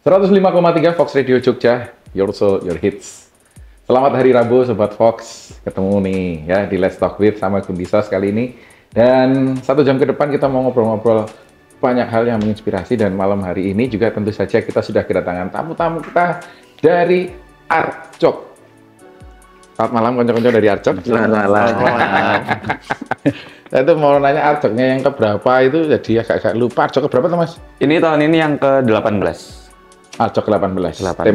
105,3 Fox Radio Jogja, your soul, your hits. Selamat hari Rabu, Sobat Fox. Ketemu nih ya di Let's Talk With sama Gundisa kali ini. Dan 1 jam ke depan kita mau ngobrol-ngobrol banyak hal yang menginspirasi. Dan malam hari ini juga tentu saja kita sudah kedatangan tamu-tamu kita dari Arcok. Selamat malam konco-konco dari Arcok. Selamat malam. Saya tuh mau nanya Arcoknya yang keberapa itu, jadi agak lupa. Arcok keberapa tuh Mas? Ini tahun ini yang ke-18. Arcok 18. 18.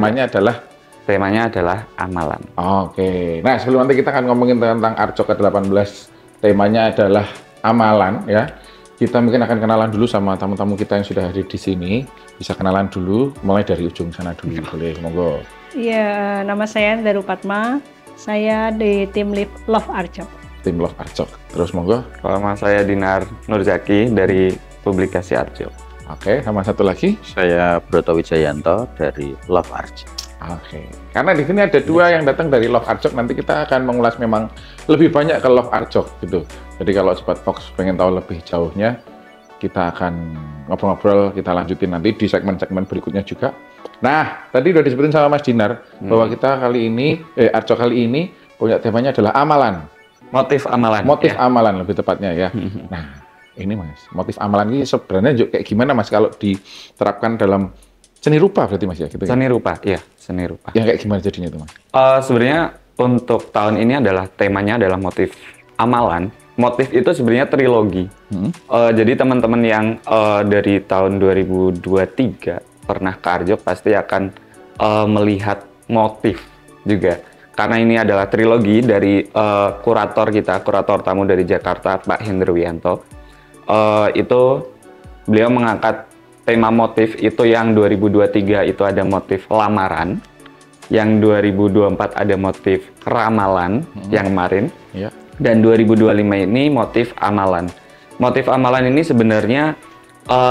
Temanya adalah amalan. Oke. Nah, sebelum nanti kita akan ngomongin tentang Arcok ke-18, temanya adalah amalan ya. Kita mungkin akan kenalan dulu sama tamu-tamu kita yang sudah hadir di sini. Bisa kenalan dulu, mulai dari ujung sana dulu. Boleh, monggo. Iya, nama saya Daru Padma. Saya di tim Love Arcok. Tim Love Arcok. Terus monggo. Nama saya Dinar Nurzaki dari publikasi Arcok. Oke, sama satu lagi. Saya Broto Wijayanto dari Love Arcok. Oke. Karena di sini ada 2 yang datang dari Love Arcok. Nanti kita akan mengulas memang lebih banyak ke Love Arcok gitu. Jadi kalau Sobat Fox pengen tahu lebih jauhnya, kita akan ngobrol-ngobrol, kita lanjutin nanti di segmen-segmen berikutnya juga. Nah, tadi udah disebutin sama Mas Dinar bahwa kita kali ini, Arcok kali ini punya temanya adalah amalan. Motif amalan. Motif ya. amalan lebih tepatnya ya. Nah, ini Mas, motif amalan ini sebenarnya juga kayak gimana Mas kalau diterapkan dalam seni rupa berarti Mas ya? Gitu, Seni rupa, iya, seni rupa. yang kayak gimana jadinya itu Mas? Sebenarnya untuk tahun ini adalah temanya adalah motif amalan. Motif itu sebenarnya trilogi. Jadi teman-teman yang dari tahun 2023 pernah ke Arjok pasti akan melihat motif juga. Karena ini adalah trilogi dari kurator kita, kurator tamu dari Jakarta, Pak Hendro Wianto. Itu beliau mengangkat tema motif itu yang 2023 itu ada motif lamaran, yang 2024 ada motif ramalan yang kemarin, dan 2025 ini motif amalan. Motif amalan ini sebenarnya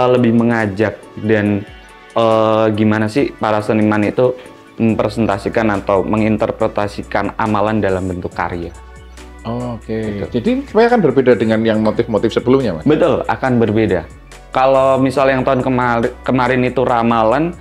lebih mengajak dan gimana sih para seniman itu mempresentasikan atau menginterpretasikan amalan dalam bentuk karya. Oke. Jadi supaya akan berbeda dengan yang motif-motif sebelumnya, Mas? Betul, akan berbeda. Kalau misal yang tahun kemarin itu ramalan,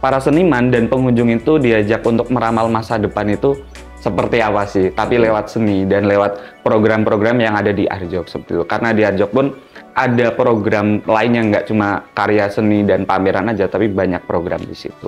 para seniman dan pengunjung itu diajak untuk meramal masa depan itu seperti apa sih, tapi lewat seni dan lewat program-program yang ada di Arjok seperti itu. Karena di Arjok pun ada program lain yang nggak cuma karya seni dan pameran aja, tapi banyak program di situ.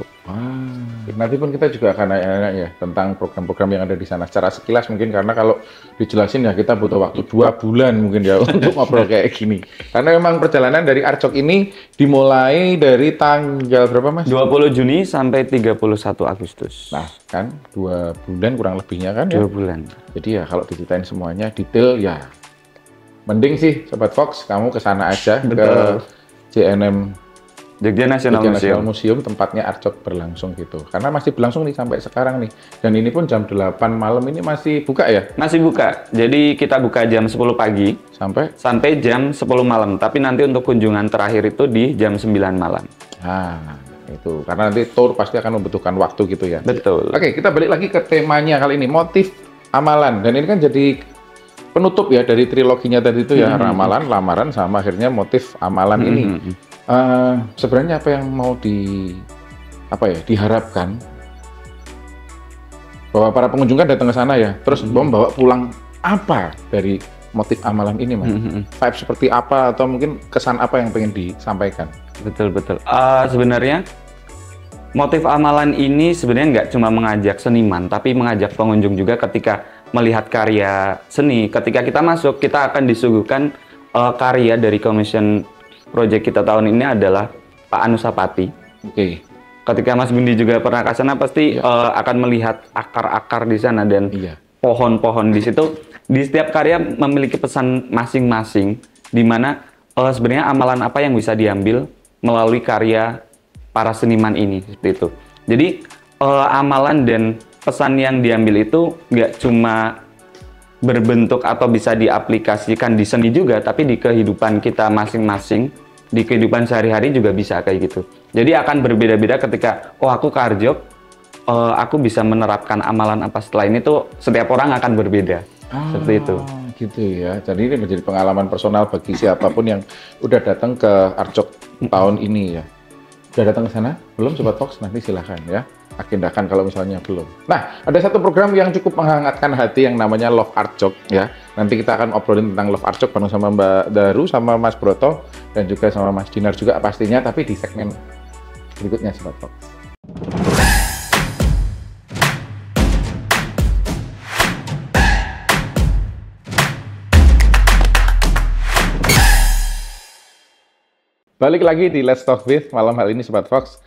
Nanti pun kita juga akan nanya-nanya ya tentang program-program yang ada di sana. Secara sekilas mungkin, karena kalau dijelasin ya kita butuh waktu 2 bulan mungkin ya untuk ngobrol kayak gini. Karena memang perjalanan dari Arcok ini dimulai dari tanggal berapa Mas? 20 Juni sampai 31 Agustus. Nah kan 2 bulan kurang lebihnya kan 2 ya? bulan. Jadi ya kalau diceritain semuanya detail ya mending sih Sobat Fox kamu ke sana aja. Betul. Ke JNM Jogja National Museum tempatnya Arcok berlangsung gitu. Karena masih berlangsung nih sampai sekarang nih. Dan ini pun jam 8 malam ini masih buka ya? Masih buka. Jadi kita buka jam 10 pagi sampai jam 10 malam. Tapi nanti untuk kunjungan terakhir itu di jam 9 malam. Nah, itu. Karena nanti tour pasti akan membutuhkan waktu gitu ya. Betul. Oke, kita balik lagi ke temanya kali ini, motif amalan. Dan ini kan jadi penutup ya dari triloginya tadi itu ya, ramalan, lamaran, sama akhirnya motif amalan ini. Sebenarnya apa yang mau diharapkan bahwa para pengunjung kan datang ke sana ya, terus membawa pulang apa dari motif amalan ini, Mas? Vibe seperti apa atau mungkin kesan apa yang pengen disampaikan? Betul. Sebenarnya motif amalan ini sebenarnya nggak cuma mengajak seniman, tapi mengajak pengunjung juga ketika melihat karya seni. Ketika kita masuk, kita akan disuguhkan karya dari commission project kita tahun ini adalah Pak Anusapati. Oke. Ketika Mas Gundi juga pernah ke sana, pasti akan melihat akar-akar di sana dan pohon-pohon di situ. Di setiap karya memiliki pesan masing-masing, di mana sebenarnya amalan apa yang bisa diambil melalui karya para seniman ini, seperti itu. Jadi amalan dan pesan yang diambil itu nggak cuma berbentuk atau bisa diaplikasikan di seni juga, tapi di kehidupan kita masing-masing, di kehidupan sehari-hari juga bisa kayak gitu. Jadi akan berbeda-beda ketika, aku ke Arjok, aku bisa menerapkan amalan apa setelah ini tuh setiap orang akan berbeda. Seperti itu. Gitu ya. Jadi ini menjadi pengalaman personal bagi siapapun yang udah datang ke Arjok tahun ini ya. Sudah datang ke sana? Belum Sobat Fox? Nanti silahkan ya. Agendakan kalau misalnya belum. Nah, ada satu program yang cukup menghangatkan hati yang namanya Love Arjok ya. Nanti kita akan obrolin tentang Love Arjok bareng sama Mbak Daru, sama Mas Broto, dan juga sama Mas Dinar juga pastinya, tapi di segmen berikutnya Sobat Fox. Balik lagi di Let's Talk With malam hari ini Sobat Fox.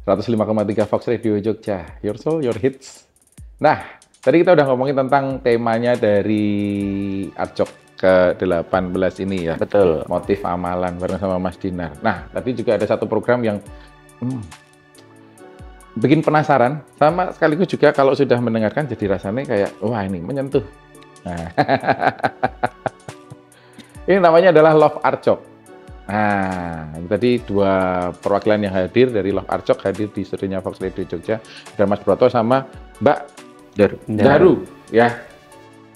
105,3 Fox Radio Jogja, your soul, your hits. Nah, tadi kita udah ngomongin tentang temanya dari Arjok ke-18 ini ya. Betul. Motif amalan bareng sama Mas Dinar. Nah, tadi juga ada satu program yang bikin penasaran, sama sekaligus juga kalau sudah mendengarkan jadi rasanya kayak, wah ini menyentuh. Nah, ini namanya adalah Love Arjok. Nah, tadi dua perwakilan yang hadir dari Love Arjok hadir di studionya Fox Radio Jogja. Ada Mas Broto sama Mbak Daru. Ya,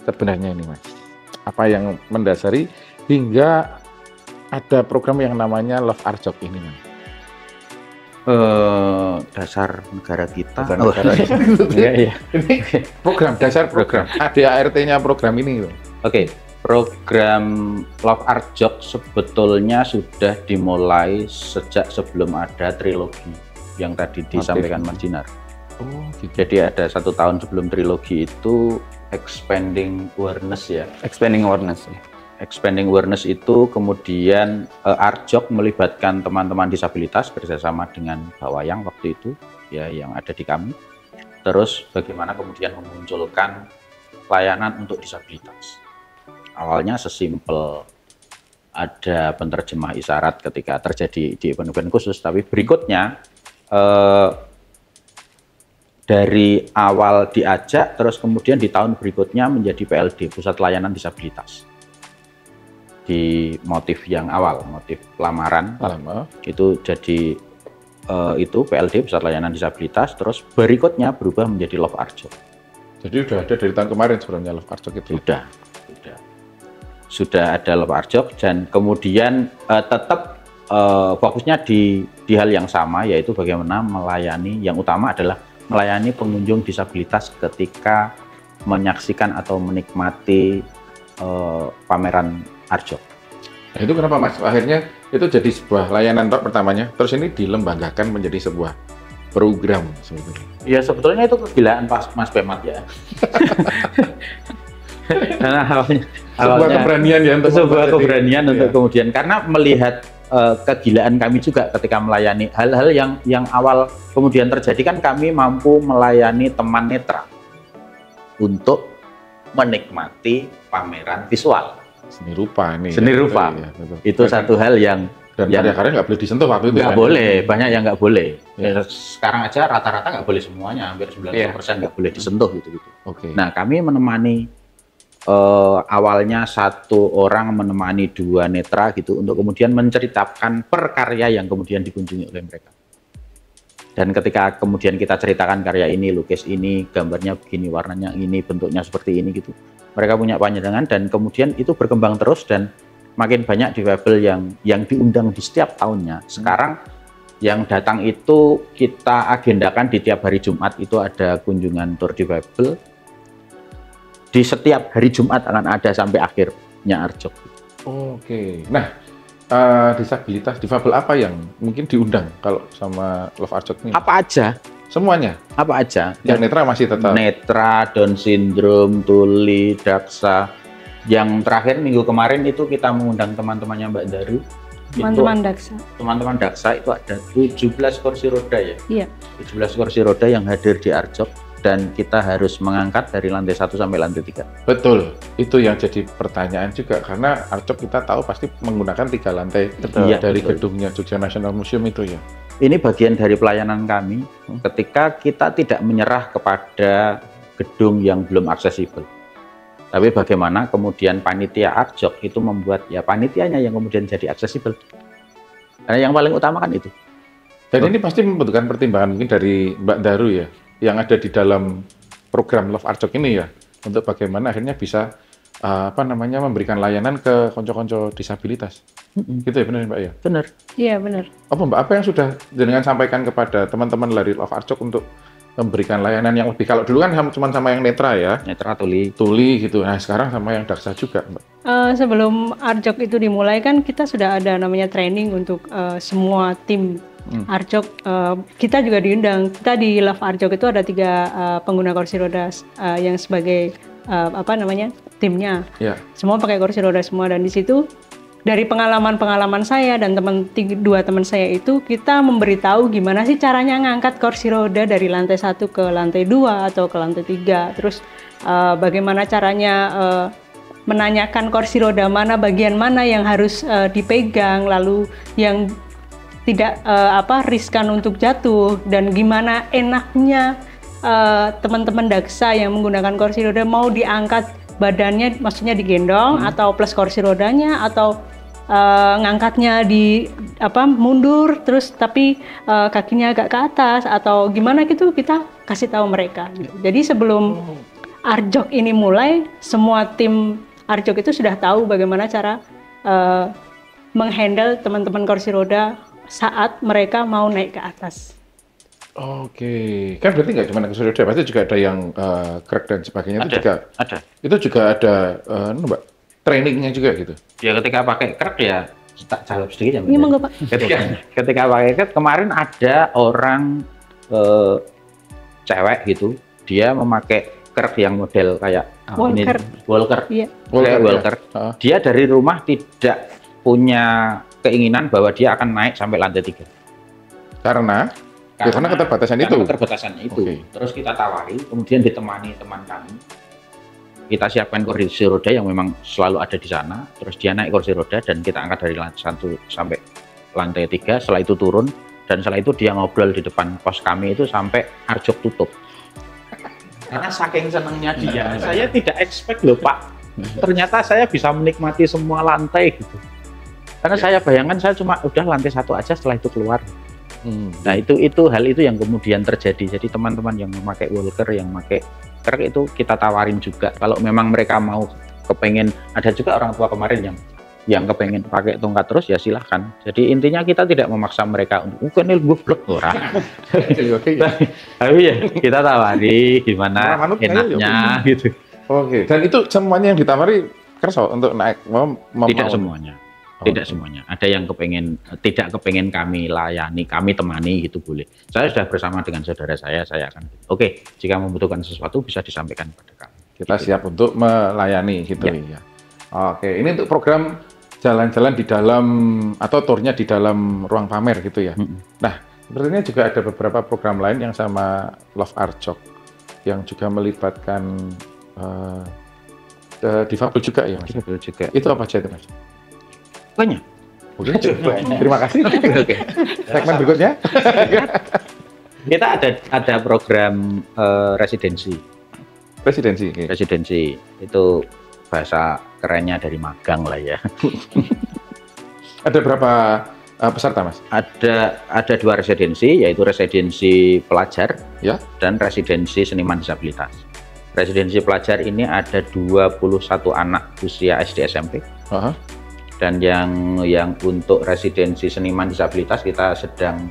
sebenarnya ini Mas, apa yang mendasari hingga ada program yang namanya Love Arjok ini Mas? Dasar negara kita. Dasar negara. Iya. Ini program, dasar program. ADART-nya program ini. Oke. Program Love Arjok sebetulnya sudah dimulai sejak sebelum ada trilogi yang tadi disampaikan Mas Dinar. Oh, gitu. Jadi ada 1 tahun sebelum trilogi itu Expanding Awareness ya. Expanding awareness. Expanding Awareness itu kemudian Arjok melibatkan teman-teman disabilitas kerjasama dengan Bawayang waktu itu ya yang ada di kami. Terus bagaimana kemudian memunculkan layanan untuk disabilitas. Awalnya sesimpel ada penerjemah isyarat ketika terjadi di event-event khusus, tapi berikutnya dari awal diajak, terus kemudian di tahun berikutnya menjadi PLD, Pusat Layanan Disabilitas. Di motif yang awal, motif lamaran, itu jadi itu PLD, Pusat Layanan Disabilitas, terus berikutnya berubah menjadi Love Arjok. Jadi udah ada dari tahun kemarin sebenarnya Love Arjok itu? Sudah ada Love Arjok, dan kemudian tetap fokusnya di hal yang sama, yaitu bagaimana melayani, yang utama adalah melayani pengunjung disabilitas ketika menyaksikan atau menikmati pameran Arjok. Nah, itu kenapa Mas? Akhirnya itu jadi sebuah layanan pertamanya, terus ini dilembagakan menjadi sebuah program sebetulnya. Ya sebetulnya itu kegilaan Mas Pemat ya. Karena sebuah keberanian ya untuk sebuah keberanian untuk kemudian, karena melihat kegilaan kami juga ketika melayani hal-hal yang awal kemudian terjadi, kan kami mampu melayani teman netra untuk menikmati pameran visual seni rupa ini. Seni rupa ya, itu satu hal yang karya-karya nggak boleh disentuh waktu itu. Nggak boleh, banyak yang nggak boleh. Ya. Sekarang aja rata-rata nggak boleh semuanya, hampir 90% nggak boleh disentuh gitu. Oke. Nah, kami menemani awalnya 1 orang menemani 2 netra gitu untuk kemudian menceritakan per karya yang kemudian dikunjungi oleh mereka. Dan ketika kemudian kita ceritakan karya ini, lukis ini, gambarnya begini, warnanya ini, bentuknya seperti ini gitu. Mereka punya pandangan dan kemudian itu berkembang terus dan makin banyak difabel yang diundang di setiap tahunnya. Sekarang yang datang itu kita agendakan di tiap hari Jumat itu ada kunjungan tour difabel. Di setiap hari Jumat akan ada sampai akhirnya Arjok. Oke. Nah, disabilitas, difabel apa yang mungkin diundang kalau sama Love Arjok ini? Apa aja? Semuanya? Apa aja? Yang netra masih tetap? Netra, Down syndrome, tuli, daksa. Yang terakhir minggu kemarin itu kita mengundang teman-temannya Mbak Daru. Teman-teman daksa. Teman-teman daksa itu ada 17 kursi roda ya? Iya. 17 kursi roda yang hadir di Arjok. Dan kita harus mengangkat dari lantai 1 sampai lantai 3. Betul, itu yang jadi pertanyaan juga, karena Arjok kita tahu pasti menggunakan 3 lantai ya, dari betul. Gedungnya Jogja National Museum itu ya. Ini bagian dari pelayanan kami ketika kita tidak menyerah kepada gedung yang belum aksesibel. Tapi bagaimana kemudian panitia Arjok itu membuat ya panitianya yang kemudian jadi aksesibel. Karena yang paling utama kan itu. Dan ini pasti membutuhkan pertimbangan mungkin dari Mbak Daru ya, yang ada di dalam program Love Arjok ini ya, untuk bagaimana akhirnya bisa apa namanya memberikan layanan ke konco-konco disabilitas. Gitu ya, benar Mbak ya? Benar. Iya, benar. Apa Mbak, apa yang sudah jenengan sampaikan kepada teman-teman dari Love Arjok untuk memberikan layanan yang lebih? Kalau dulu kan cuma sama yang netra ya, Netra tuli. tuli gitu. Nah sekarang sama yang daksa juga, Mbak. Sebelum Arjok itu dimulai kan kita sudah ada namanya training untuk semua tim Arjok. Kita juga diundang. Kita di Love Arjok itu ada 3 pengguna kursi roda yang sebagai apa namanya timnya. Ya. Semua pakai kursi roda semua, dan di situ dari pengalaman saya dan 2 teman saya itu kita memberitahu gimana sih caranya ngangkat kursi roda dari lantai 1 ke lantai 2 atau ke lantai 3. Terus bagaimana caranya menanyakan kursi roda mana, bagian mana yang harus dipegang, lalu yang tidak riskan untuk jatuh, dan gimana enaknya teman-teman daksa yang menggunakan kursi roda mau diangkat badannya, maksudnya digendong atau plus kursi rodanya, atau ngangkatnya mundur terus tapi kakinya agak ke atas atau gimana gitu, kita kasih tahu mereka. Jadi sebelum Arjok ini mulai, semua tim Arjok itu sudah tahu bagaimana cara menghandle teman-teman kursi roda saat mereka mau naik ke atas. Oke, kan berarti nggak cuma kursi roda, pasti juga ada yang crack dan sebagainya. Itu juga Ada. Itu juga ada Mbak, trainingnya juga gitu. Ya ketika pakai krek ya, tak jawab sedikit ya Mbak. Ini monggo Pak. Ketika pakai krek, kemarin ada orang cewek gitu, dia memakai krek yang model kayak Walker. Walker. Iya. Kayak Ya. Walker. Dia dari rumah tidak punya keinginan bahwa dia akan naik sampai lantai 3. Karena keterbatasan itu. Keterbatasannya itu. Oke. Terus kita tawari, kemudian ditemani teman kami. Kita siapkan kursi roda yang memang selalu ada di sana. Terus dia naik kursi roda dan kita angkat dari lantai 1 sampai lantai 3. Setelah itu turun, dan setelah itu dia ngobrol di depan pos kami itu sampai Arjok tutup. Karena saking senangnya dia, saya tidak expect loh Pak. Ternyata saya bisa menikmati semua lantai gitu. Karena saya bayangkan saya cuma udah lantai 1 aja, setelah itu keluar. Nah itu hal itu yang kemudian terjadi. Jadi teman-teman yang memakai walker, yang memakai krek itu kita tawarin juga. Kalau memang mereka mau kepengen, ada juga orang tua kemarin yang kepengen pakai tongkat terus ya silahkan. Jadi intinya kita tidak memaksa mereka untuk ini goblok orang. Tapi ya kita tawari gimana enaknya gitu. Oke. Dan itu semuanya yang ditawari kerso untuk naik Tidak semuanya. Tidak semuanya. Ada yang tidak kepengen kami layani, kami temani gitu boleh. Saya sudah bersama dengan saudara saya akan oke, jika membutuhkan sesuatu bisa disampaikan kepada kami. Kita gitu. siap untuk melayani gitu ya. Oke, ini untuk program jalan-jalan di dalam atau turnya di dalam ruang pamer gitu ya. Nah, sepertinya juga ada beberapa program lain yang sama Love Arjok yang juga melibatkan difabel juga ya Mas. Difabel juga. Itu apa aja itu Mas? Banyak. Oke, terima kasih. Oke. Segmen berikutnya. Kita ada program residensi. Residensi. Okay. Residensi itu bahasa kerennya dari magang lah ya. Ada berapa peserta Mas? Ada 2 residensi, yaitu residensi pelajar Ya. dan residensi seniman disabilitas. Residensi pelajar ini ada 21 anak usia SD SMP. Dan yang untuk residensi seniman disabilitas kita sedang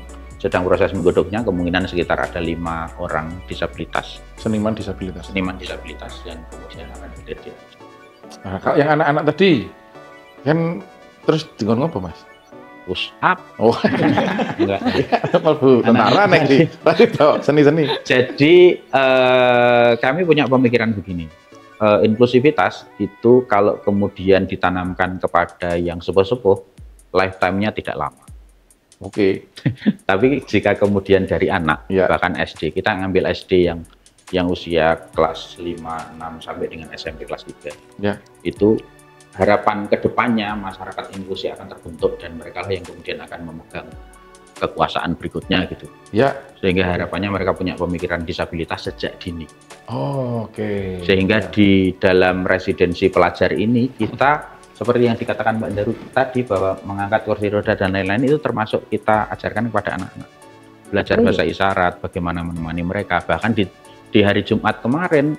proses menggodoknya, kemungkinan sekitar ada 5 orang disabilitas. Seniman disabilitas. Seniman disabilitas yang kemudian akan hadir. Nah, kalau yang anak-anak tadi kan terus ngomong apa Mas? Push up. Oh, Enggak. Bu tentara nek di seni-seni. Jadi kami punya pemikiran begini. Inklusivitas itu kalau kemudian ditanamkan kepada yang sepuh-sepuh, lifetime-nya tidak lama. Oke. Tapi jika kemudian dari anak, bahkan SD, kita ngambil SD yang usia kelas 5, 6 sampai dengan SMP kelas 3. Ya. Itu harapan kedepannya masyarakat inklusi akan terbentuk dan mereka lah yang kemudian akan memegang kekuasaan berikutnya gitu. Ya. Sehingga harapannya mereka punya pemikiran disabilitas sejak dini. Oke. Sehingga di dalam residensi pelajar ini kita seperti yang dikatakan Mbak Daru tadi bahwa mengangkat kursi roda dan lain-lain itu termasuk kita ajarkan kepada anak-anak. Belajar bahasa isyarat, bagaimana menemani mereka. Bahkan di hari Jumat kemarin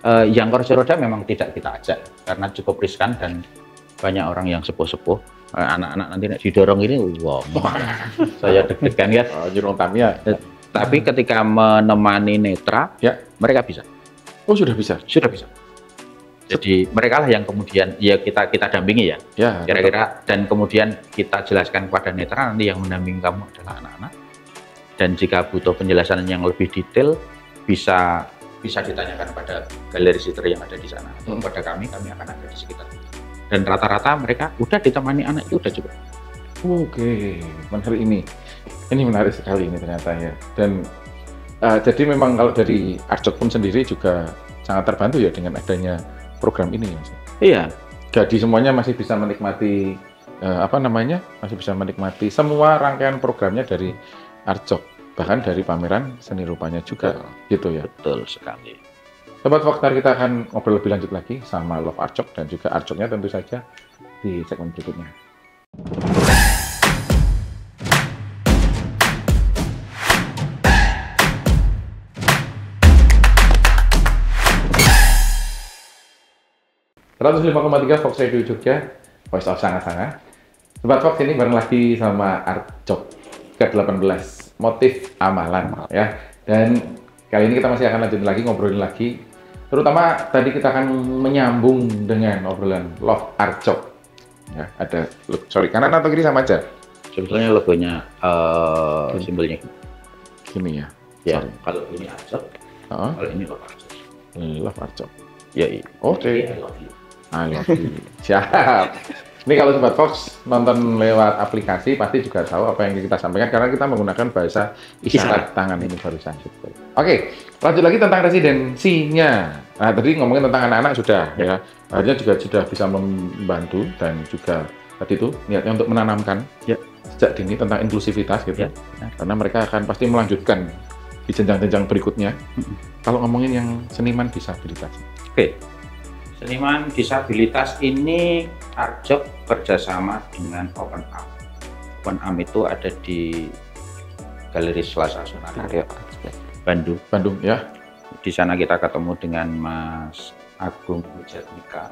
Yang kursi roda memang tidak kita ajak karena cukup riskan dan banyak orang yang sepuh-sepuh. Anak-anak nanti didorong ini, wow, saya deg-degan ya. Jurung Tamiya. Tapi ketika menemani netra, Ya. mereka bisa. Oh, sudah bisa. Sudah bisa. Jadi mereka lah yang kemudian ya kita dampingi ya. Ya. Kira-kira dan kemudian kita jelaskan kepada netra, nanti yang mendampingi kamu adalah anak-anak. Dan jika butuh penjelasan yang lebih detail, bisa ditanyakan pada galeri sitter yang ada di sana atau kepada kami akan ada di sekitar. Dan rata-rata mereka udah ditemani anak itu udah cukup. Oke, menarik ini. Ini menarik sekali ini ternyata ya. Dan jadi memang kalau dari Arjok pun sendiri juga sangat terbantu ya dengan adanya program ini ya. Iya. Jadi semuanya masih bisa menikmati masih bisa menikmati semua rangkaian programnya dari Arjok. Bahkan dari pameran seni rupanya juga, gitu ya. Betul sekali. Sobat Fox, kita akan ngobrol lebih lanjut lagi sama Love Arjok dan juga Arjoknya tentu saja di segmen berikutnya. ...105,3 Fox Radio Jogja, Voice of Sanga-Sanga. Sobat Fox, ini bareng lagi sama Arjok ke-18, motif amalan ya. Dan kali ini kita masih akan lanjut lagi ngobrolin lagi. Terutama tadi kita akan menyambung dengan obrolan Love Arjok. Ya, ada kanan atau kiri sama aja? Sebetulnya logonya simbolnya Gini ya. ya. Sorry. Kalau ini Arjok, kalau ini Love Arjok. Love Arjok. Ya. Oke. I love you. I love you. Siap. Ini kalau Sobat Fox nonton lewat aplikasi pasti juga tahu apa yang kita sampaikan karena kita menggunakan bahasa isyarat tangan ini barusan. Oke, lanjut lagi tentang residensinya. Nah, tadi ngomongin tentang anak-anak sudah ya. Akhirnya juga sudah bisa membantu dan juga tadi itu niatnya untuk menanamkan ya sejak dini tentang inklusivitas gitu. Ya. Karena mereka akan pasti melanjutkan di jenjang-jenjang berikutnya. Kalau ngomongin yang seniman disabilitas. Oke. Seniman disabilitas ini Arjok kerjasama dengan Open Arm. Open Arm itu ada di Galeri Selasa Sunario, Bandung ya. Di sana kita ketemu dengan Mas Agung Wijatmika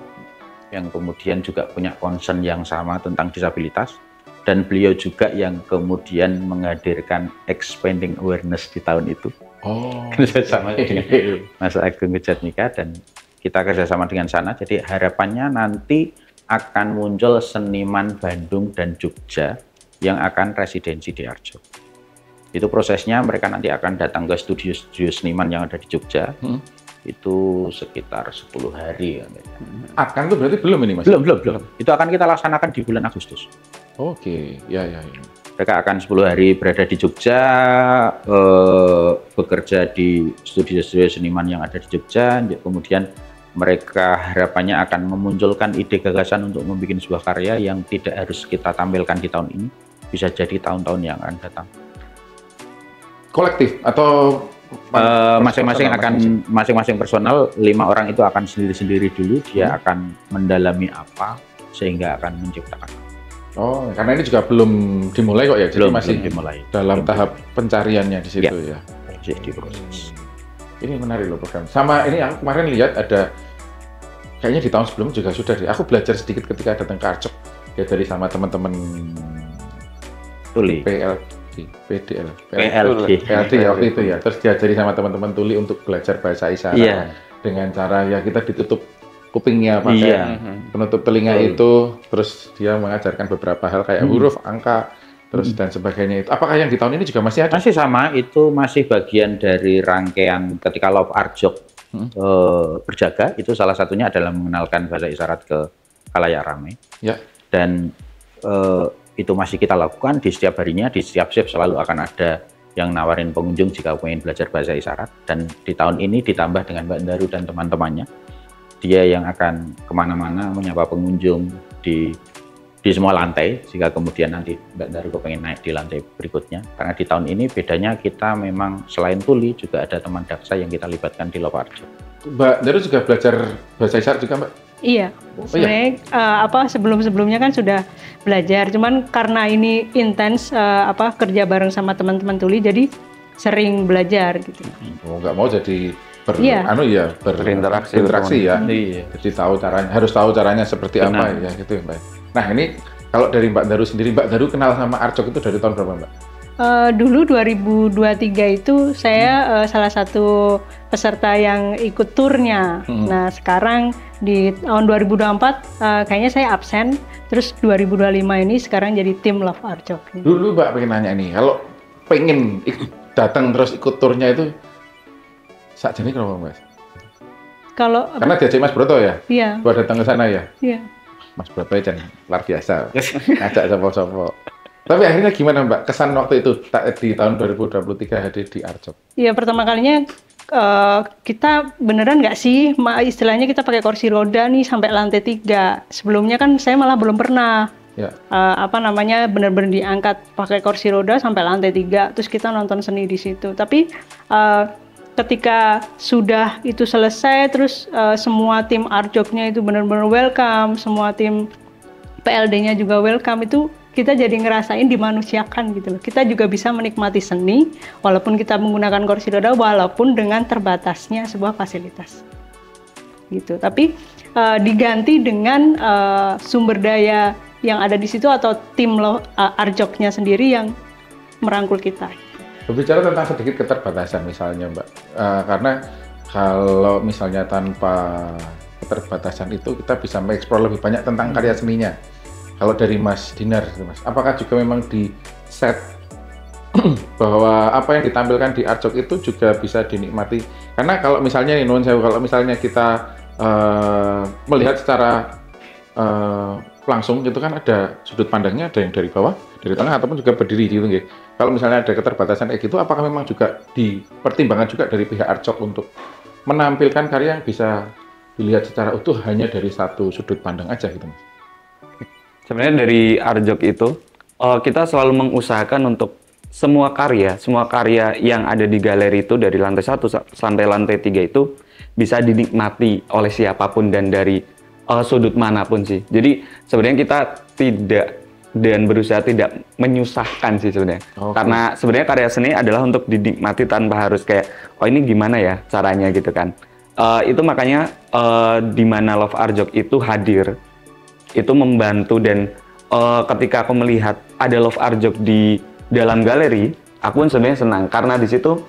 yang kemudian juga punya concern yang sama tentang disabilitas dan beliau juga yang kemudian menghadirkan expanding awareness di tahun itu. Oh, kerjasama dengan Mas Agung Wijatmika dan kita kerjasama dengan sana, jadi harapannya nanti akan muncul seniman Bandung dan Jogja yang akan residensi di Arjok. Itu prosesnya mereka nanti akan datang ke studio seniman yang ada di Jogja, itu sekitar 10 hari. Akan tuh berarti belum ini Mas? Belum. Itu akan kita laksanakan di bulan Agustus. Oke, ya. Mereka akan 10 hari berada di Jogja, bekerja di studio-studio seniman yang ada di Jogja, kemudian mereka harapannya akan memunculkan ide gagasan untuk membuat sebuah karya yang tidak harus kita tampilkan di tahun ini, bisa jadi tahun-tahun yang akan datang. Kolektif atau masing-masing personal, 5 orang itu akan sendiri-sendiri dulu, dia akan mendalami apa sehingga akan menciptakan. Oh, karena ini juga belum dimulai kok ya, jadi masih dimulai dalam tahap pencariannya di situ ya. Jadi proses. Ini menarik loh program. Sama ini aku kemarin lihat ada kayaknya di tahun sebelumnya juga sudah deh. Aku belajar sedikit ketika datang ke Arjok ya dari sama teman-teman Tuli. PLD ya waktu itu ya. Terus diajari sama teman-teman Tuli untuk belajar bahasa isyarat dengan cara ya kita ditutup kupingnya pakai penutup telinga itu, terus dia mengajarkan beberapa hal kayak huruf, angka, terus dan sebagainya itu. Apakah yang di tahun ini juga masih ada? Masih sama, itu masih bagian dari rangkaian ketika Love Arjok berjaga, itu salah satunya adalah mengenalkan bahasa isyarat ke khalayak ramai. Ya. Dan itu masih kita lakukan di setiap harinya, di setiap shift selalu akan ada yang nawarin pengunjung jika ingin belajar bahasa isyarat. Dan di tahun ini ditambah dengan Mbak Daru dan teman-temannya, dia yang akan kemana-mana menyapa pengunjung di semua lantai, jika kemudian nanti Mbak Daru kepengen naik di lantai berikutnya. Karena di tahun ini bedanya kita memang selain Tuli juga ada teman daksa yang kita libatkan di Love Arjok. Mbak Daru juga belajar bahasa isyarat juga Mbak? Iya, sebenarnya sebelum-sebelumnya kan sudah belajar, cuman karena ini intens kerja bareng sama teman-teman Tuli, jadi sering belajar gitu. Oh, nggak mau jadi berinteraksi ya. Iya. Jadi harus tahu caranya seperti apa ya gitu ya, Mbak. Nah, ini kalau dari Mbak Daru sendiri, Mbak Daru kenal sama Arjok itu dari tahun berapa, Mbak? Dulu 2023 itu saya salah satu peserta yang ikut turnya. Nah, sekarang di tahun 2024 kayaknya saya absen. Terus 2025 ini sekarang jadi tim Love Arjok. Dulu Mbak pengen nanya nih, kalau pengen datang terus ikut turnya itu saat ini kenapa, Mas? Karena diajak Mas Broto ya? Iya. Buat datang ke sana ya? Iya. Mas Broto jangan luar biasa, ngajak sopo-sopo. Tapi akhirnya gimana Mbak, kesan waktu itu di tahun 2023 hadir di Arjok? Iya, pertama kalinya kita beneran nggak sih, istilahnya kita pakai kursi roda nih sampai lantai 3. Sebelumnya kan saya malah belum pernah. Ya. Benar-benar diangkat pakai kursi roda sampai lantai 3, terus kita nonton seni di situ. Tapi ketika sudah itu selesai, terus semua tim Arjoknya itu benar-benar welcome, semua tim PLD-nya juga welcome, itu kita jadi ngerasain dimanusiakan gitu loh. Kita juga bisa menikmati seni walaupun kita menggunakan kursi roda, walaupun dengan terbatasnya sebuah fasilitas gitu. Tapi diganti dengan sumber daya yang ada di situ atau tim Arjoknya sendiri yang merangkul kita. Berbicara tentang sedikit keterbatasan misalnya Mbak, karena kalau misalnya tanpa keterbatasan itu kita bisa mengeksplor lebih banyak tentang karya seninya. Kalau dari Mas Dinar, Mas, apakah juga memang di set bahwa apa yang ditampilkan di Arjok itu juga bisa dinikmati? Karena kalau misalnya nih, kalau misalnya kita melihat secara langsung itu kan ada sudut pandangnya, ada yang dari bawah, dari tengah ataupun juga berdiri gitu nggih. Kalau misalnya ada keterbatasan kayak gitu, apakah memang juga dipertimbangkan juga dari pihak Arjok untuk menampilkan karya yang bisa dilihat secara utuh hanya dari satu sudut pandang aja gitu, Mas? Sebenarnya dari Arjok itu kita selalu mengusahakan untuk semua karya yang ada di galeri itu dari lantai 1 sampai lantai 3 itu bisa dinikmati oleh siapapun dan dari sudut manapun sih. Jadi sebenarnya kita berusaha tidak menyusahkan sih sebenarnya. Okay. Karena sebenarnya karya seni adalah untuk dinikmati tanpa harus kayak ini gimana ya caranya gitu kan. Itu makanya di mana Love Arjok itu hadir, itu membantu dan ketika aku melihat ada Love Arjok di dalam galeri, aku pun sebenarnya senang karena di situ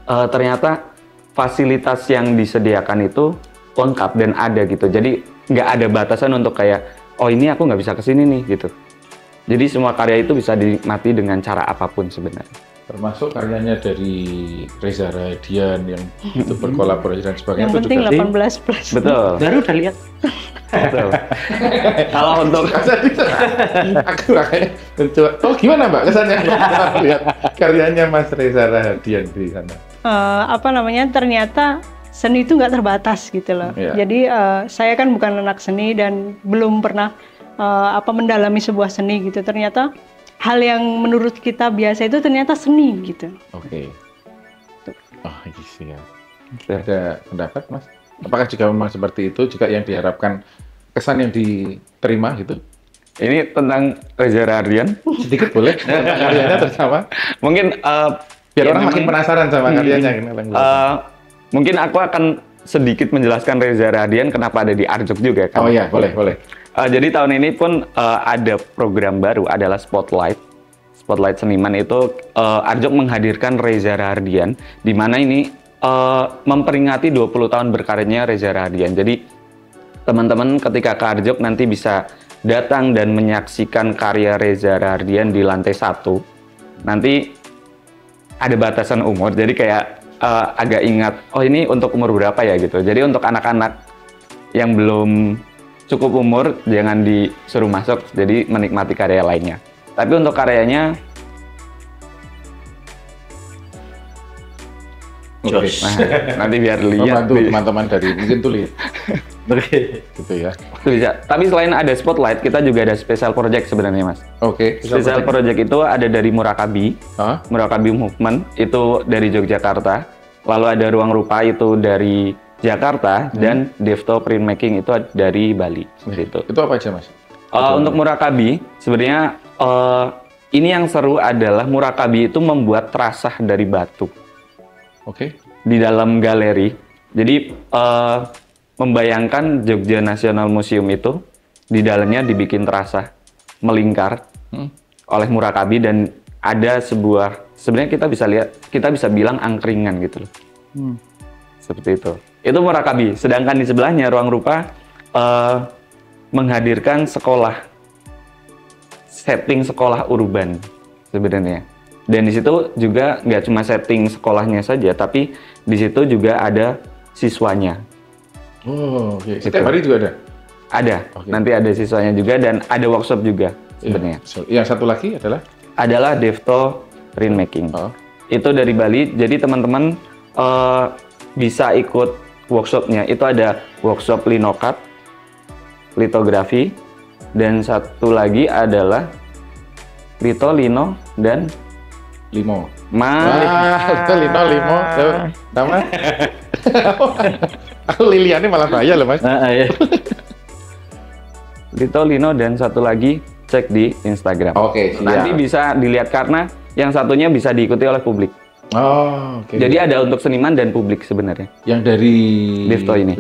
ternyata fasilitas yang disediakan itu lengkap dan ada gitu. Jadi nggak ada batasan untuk kayak ini aku nggak bisa kesini nih gitu. Jadi semua karya itu bisa dinikmati dengan cara apapun sebenarnya. Termasuk karyanya dari Reza Radian yang itu berkolaborasi dan sebagainya. Yang penting juga 18+. Betul. Baru udah lihat. Betul. Kalau untuk aku kayak mencoba. Gimana Mbak kesannya lihat karyanya Mas Reza Radian di sana? Ternyata seni itu nggak terbatas gitu loh. Yeah. Jadi saya kan bukan anak seni dan belum pernah mendalami sebuah seni gitu. Ternyata hal yang menurut kita biasa itu ternyata seni gitu. Oke. Oh iya. Ada pendapat Mas? Apakah juga memang seperti itu juga yang diharapkan kesan yang diterima gitu? Ini tentang Reza Radian. Sedikit boleh tentang karyanya terutama. Mungkin biar orang makin penasaran sama karyanya. Mungkin aku akan sedikit menjelaskan Reza Radian kenapa ada di Arjok juga kan. Oh iya, boleh. Jadi tahun ini pun ada program baru adalah Spotlight Seniman itu Arjok menghadirkan Reza Radian di mana ini memperingati 20 tahun berkaryanya Reza Radian. Jadi teman-teman ketika ke Arjok nanti bisa datang dan menyaksikan karya Reza Radian di lantai 1. Nanti ada batasan umur. Jadi kayak agak ingat ini untuk umur berapa ya gitu. Jadi untuk anak-anak yang belum cukup umur jangan disuruh masuk, jadi menikmati karya lainnya. Tapi untuk karyanya nanti biar lihat teman-teman dari mungkin tuh lihat. Oke. Gitu ya. Bisa. Tapi selain ada Spotlight, kita juga ada special project sebenarnya, Mas. Oke. Special project itu ada dari Murakabi. Murakabi Movement itu dari Yogyakarta. Lalu ada Ruang Rupa itu dari Jakarta dan Devto Printmaking itu dari Bali. Itu apa aja Mas? Untuk Murakabi sebenarnya ini yang seru adalah Murakabi itu membuat terasah dari batu. Oke. Di dalam galeri Jadi membayangkan Jogja National Museum itu di dalamnya dibikin terasa melingkar oleh Murakabi, dan ada sebuah, sebenarnya kita bisa bilang angkringan gitu loh. Seperti itu. Itu Murakabi. Sedangkan di sebelahnya ruang rupa menghadirkan setting sekolah urban sebenarnya. Dan di situ juga nggak cuma setting sekolahnya saja, tapi di situ juga ada siswanya. Oh, oke. Setiap hari juga ada? Ada. Okay. Nanti ada siswanya juga dan ada workshop juga sebenarnya. Yang satu lagi adalah Devto Printmaking. Itu dari Bali. Jadi teman-teman bisa ikut workshopnya. Itu ada workshop linocut, litografi, dan satu lagi adalah lito, lino, dan limo. Itu lino, limo. Nama? Aku Liliannya malah bahaya loh, Mas. Iya. Lito, lino, dan satu lagi cek di Instagram. Oke, siap. Nanti bisa dilihat karena yang satunya bisa diikuti oleh publik. Oh, oke. Jadi ada untuk seniman dan publik sebenarnya. Yang dari Devto ini.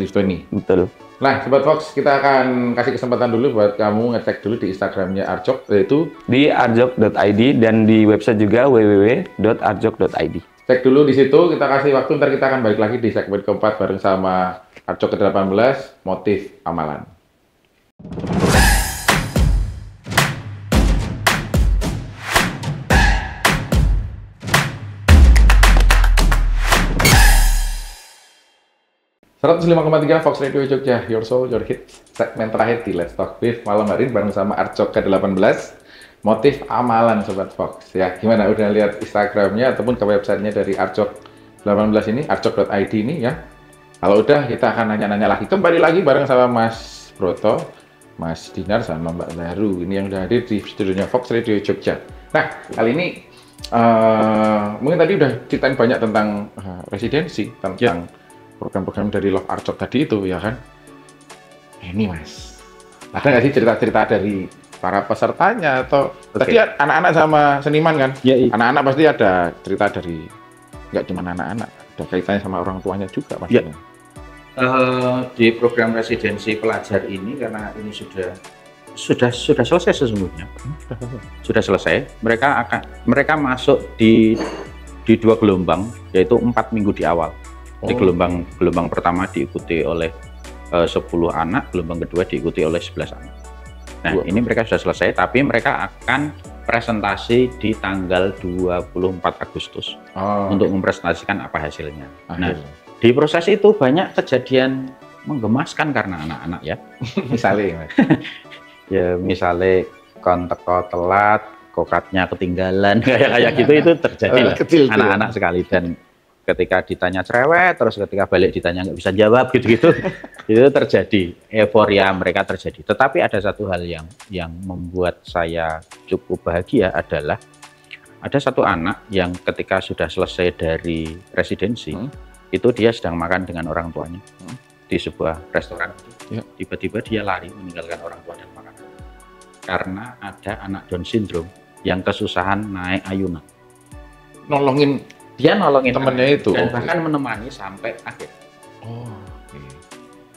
Betul. Nah, Sobat Fox, kita akan kasih kesempatan dulu buat kamu ngecek dulu di Instagramnya Arjok, yaitu di arjok.id, dan di website juga www.arjok.id. Cek dulu di situ, kita kasih waktu, ntar kita akan balik lagi di segmen keempat bareng sama Arjok ke-18, motif amalan. .3 Fox Radio Jogja, Your Soul, Your Hit. Segmen terakhir di Let's Talk With malam hari bareng sama Arjok ke-18, motif amalan Sobat Fox. Ya, gimana? Udah lihat Instagramnya ataupun ke websitenya dari Arjok 18 ini, arjok.id ini ya? Kalau udah, kita akan nanya-nanya lagi. Kembali lagi bareng sama Mas Broto, Mas Dinar, sama Mbak Daru. Ini yang udah hadir di studionya Fox Radio Jogja. Nah, kali ini mungkin tadi udah ceritain banyak tentang residensi, tentang program-program dari Love Arjok tadi itu, ya kan? Ini Mas, ada nggak sih cerita-cerita dari para pesertanya atau tadi anak-anak sama seniman kan? Iya. Anak-anak pasti ada cerita dari, nggak cuma anak-anak, ada kaitannya sama orang tuanya juga pastinya. Di program residensi pelajar ini, karena ini sudah selesai sesungguhnya, sudah selesai. Mereka masuk di 2 gelombang, yaitu 4 minggu di awal. Di gelombang pertama diikuti oleh 10 anak, gelombang kedua diikuti oleh 11 anak. Nah, ini mereka sudah selesai, tapi mereka akan presentasi di tanggal 24 Agustus untuk mempresentasikan apa hasilnya. Nah, di proses itu banyak kejadian menggemaskan karena anak-anak ya. Misalnya, ya misalnya kontek telat, kokatnya ketinggalan, kayak gitu itu terjadi lah. Anak-anak sekali, dan ketika ditanya cerewet, terus ketika balik ditanya nggak bisa jawab gitu-gitu, itu terjadi, euforia mereka terjadi. Tetapi ada satu hal yang membuat saya cukup bahagia adalah ada satu anak yang ketika sudah selesai dari residensi, itu dia sedang makan dengan orang tuanya di sebuah restoran. Tiba-tiba dia lari meninggalkan orang tua dan makan. Karena ada anak Down syndrome yang kesusahan naik ayunan. Dia nolongin temennya itu dan bahkan menemani sampai akhir.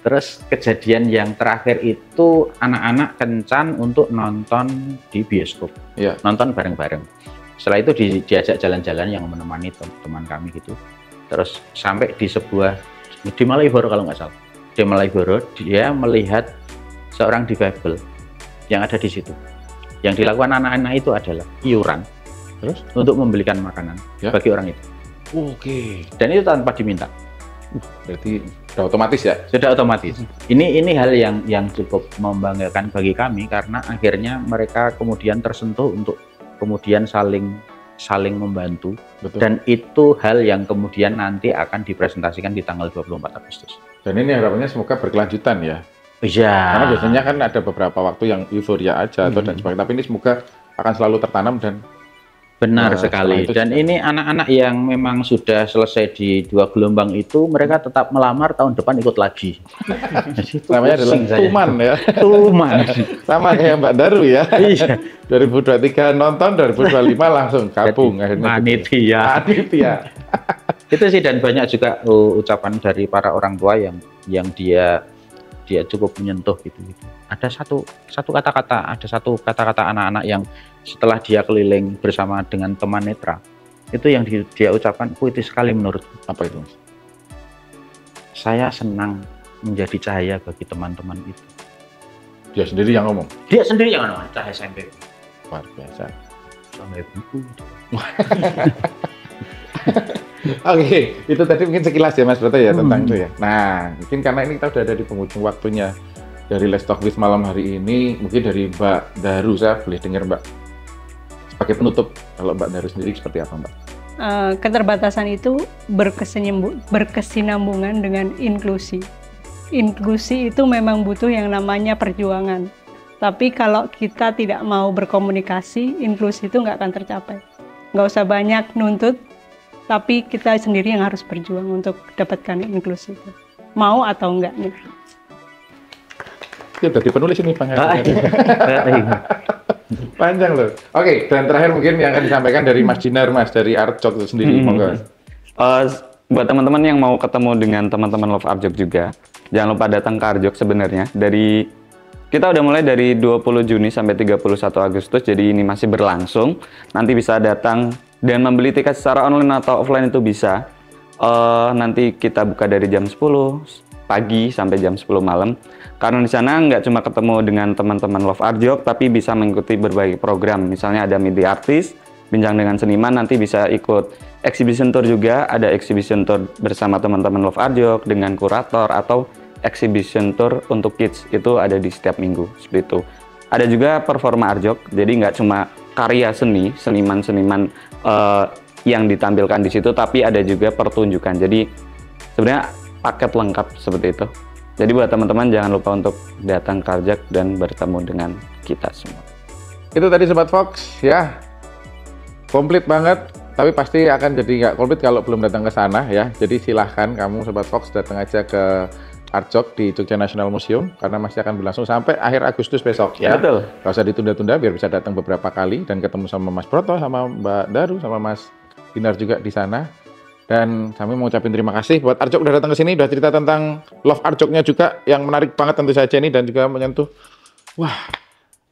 Terus kejadian yang terakhir itu anak-anak kencan untuk nonton di bioskop, nonton bareng-bareng. Setelah itu diajak jalan-jalan yang menemani teman kami gitu. Terus sampai di Malioboro kalau nggak salah. Di Malioboro dia melihat seorang difabel yang ada di situ. Yang dilakukan anak-anak itu adalah iuran. Terus untuk membelikan makanan bagi orang itu. Dan itu tanpa diminta. Berarti sudah otomatis ya? Sudah otomatis. Ini hal yang cukup membanggakan bagi kami karena akhirnya mereka kemudian tersentuh untuk kemudian saling membantu. Betul. Dan itu hal yang kemudian nanti akan dipresentasikan di tanggal 24 Agustus. Dan ini harapannya semoga berkelanjutan ya? Iya. Karena biasanya kan ada beberapa waktu yang euforia aja atau dan sebagainya, tapi ini semoga akan selalu tertanam dan benar sekali. Dan ini anak-anak yang memang sudah selesai di 2 gelombang itu, mereka tetap melamar tahun depan ikut lagi. Namanya adalah Tuman ya. Tuman. Sama kayak Mbak Daru ya. Iya. 2023 nonton, 2025 langsung gabung. Panitia. Itu sih, dan banyak juga ucapan dari para orang tua yang dia cukup menyentuh gitu. Ada satu kata-kata anak-anak yang setelah dia keliling bersama dengan teman netra, itu yang dia ucapkan puitis sekali menurutku. Apa itu, Mas? Saya senang menjadi cahaya bagi teman-teman itu. Dia sendiri yang ngomong. Dia sendiri yang ngomong, cahaya SMP. Luar biasa. Sampai buku. Oke, itu tadi mungkin sekilas ya Mas Broto ya tentang itu ya. Nah, mungkin karena ini kita udah ada di penghujung waktunya dari Let's Talk With malam hari ini, mungkin dari Mbak Daru, saya boleh dengar Mbak sebagai penutup, kalau Mbak Daru sendiri seperti apa Mbak? Keterbatasan itu berkesinambungan dengan inklusi. Inklusi itu memang butuh yang namanya perjuangan. Tapi kalau kita tidak mau berkomunikasi, inklusi itu nggak akan tercapai. Nggak usah banyak nuntut, tapi kita sendiri yang harus berjuang untuk dapatkan inklusi itu. Mau atau enggak nih. Ya, tadi penulis ini panjang loh. Oke, dan terakhir mungkin yang akan disampaikan dari Mas Dinar, Mas, dari Artjok itu sendiri. Monggo. Buat teman-teman yang mau ketemu dengan teman-teman Love Artjok juga, jangan lupa datang ke Artjok sebenarnya. Kita udah mulai dari 20 Juni sampai 31 Agustus, jadi ini masih berlangsung. Nanti bisa datang dan membeli tiket secara online atau offline itu bisa. Nanti kita buka dari jam 10 pagi sampai jam 10 malam. Karena di sana nggak cuma ketemu dengan teman-teman Love Artjok, tapi bisa mengikuti berbagai program. Misalnya ada media artis, bincang dengan seniman, nanti bisa ikut exhibition tour juga. Ada exhibition tour bersama teman-teman Love Artjok dengan kurator, atau exhibition tour untuk kids, itu ada di setiap minggu, seperti itu. Ada juga performa Artjok, jadi nggak cuma karya seni, seniman-seniman yang ditampilkan di situ, tapi ada juga pertunjukan. Jadi sebenarnya paket lengkap seperti itu. Jadi buat teman-teman jangan lupa untuk datang ke Artjok dan bertemu dengan kita semua. Itu tadi Sobat Fox ya, komplit banget. Tapi pasti akan jadi nggak komplit kalau belum datang ke sana ya. Jadi silahkan kamu Sobat Fox datang aja ke Artjok di Jogja National Museum, karena masih akan berlangsung sampai akhir Agustus besok ya. Betul. Nggak usah ditunda-tunda, biar bisa datang beberapa kali dan ketemu sama Mas Broto, sama Mbak Daru, sama Mas Dinar juga di sana. Dan kami mau ucapin terima kasih buat Artjok udah datang ke sini, udah cerita tentang Love Artjoknya juga yang menarik banget tentu saja ini, dan juga menyentuh. Wah,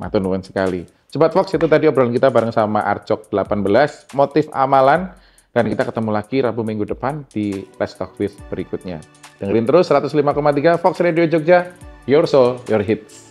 matur nuwun sekali. Sobat Fox, itu tadi obrolan kita bareng sama Artjok 18, motif amalan. Dan kita ketemu lagi Rabu minggu depan di Let's Talk With berikutnya. Dengerin terus 105,3 Fox Radio Jogja, Your Soul, Your Hits.